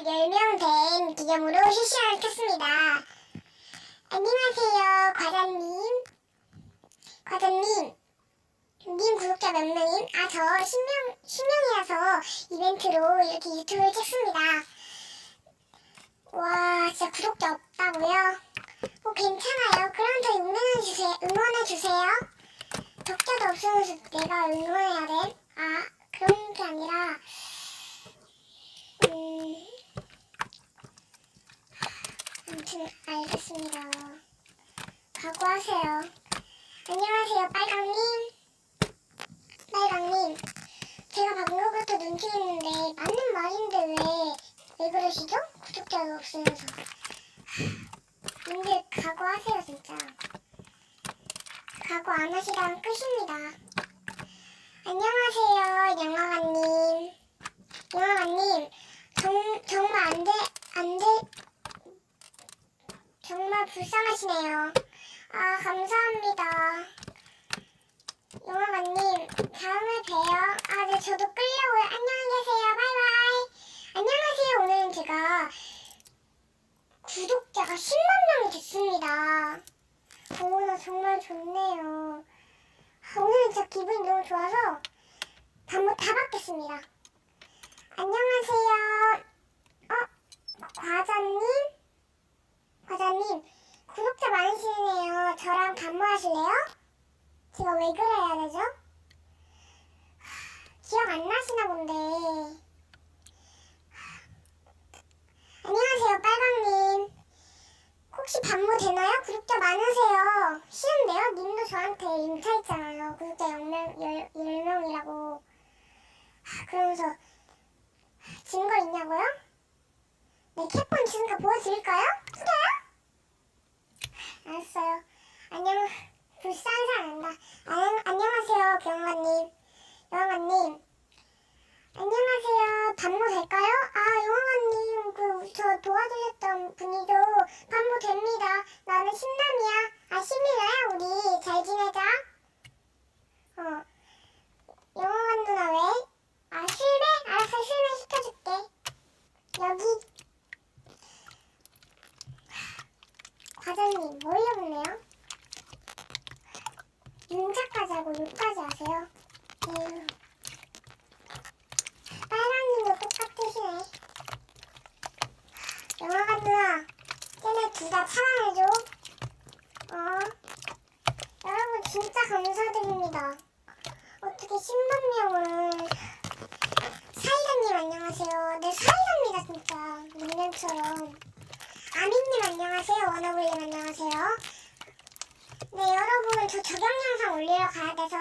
10명 된 기념으로 실시간을 켰습니다. 안녕하세요, 과장님, 님 구독자 몇 명임? 저 10명이라서 이벤트로 이렇게 유튜브를 켰습니다. 와, 진짜 구독자 없다고요? 괜찮아요. 그럼 저 응원해주세요. 덕자도 없으면서 내가 응원해야 돼? 그런 게 아니라 아무튼 알겠습니다. 각오하세요. 안녕하세요, 빨강님. 제가 방금부터 눈치챘는데 맞는 말인데 왜 그러시죠? 구독자도 없으면서. 님들 각오하세요, 진짜. 각오 안 하시다면 끝입니다. 안녕하세요, 영화관님. 정말 불쌍하시네요. 감사합니다. 영화관님, 다음에 봬요. 네, 저도 끌려고요. 안녕히 계세요. 바이바이. 안녕하세요. 오늘은 제가 구독자가 10만 명이 됐습니다. 나 정말 좋네요. 오늘은 진짜 기분이 너무 좋아서 다 받겠습니다. 안녕하세요. 과장님, 구독자 많으시네요. 저랑 반모하실래요? 제가 왜 그래야 되죠? 기억 안 나시나 본데. 안녕하세요, 빨강님. 혹시 반모 되나요? 구독자 많으세요. 쉬운데요? 님도 저한테 인사했잖아요. 구독자 10명이라고. 그러면서 증거 있냐고요? 네, 캡본 증거 보여드릴까요? 싫어요? 알았어요. 불쌍한 사람 안다. 안녕하세요, 영화관님. 안녕하세요. 반모 될까요? 영화관님, 저 도와주셨던 분이죠. 반모 됩니다. 나는 신남이야. 신이야, 우리 잘 지내자. 영화관 누나 왜? 실매? 알았어, 실매 시켜줄게. 여기. 과장님, 머리 없네요. 윤자까지 하고 욕까지 하세요. 빨강님도 똑같으시네. 영화관 누나, 쟤네 둘 다 차단해줘. 여러분 진짜 감사드립니다. 어떻게 10만 명을. 사이다님 안녕하세요. 네, 사이다입니다 진짜. 닉네임처럼. 아민님 안녕하세요. 워너블님 안녕하세요. 네, 여러분 저 저격 영상 올리러 가야 돼서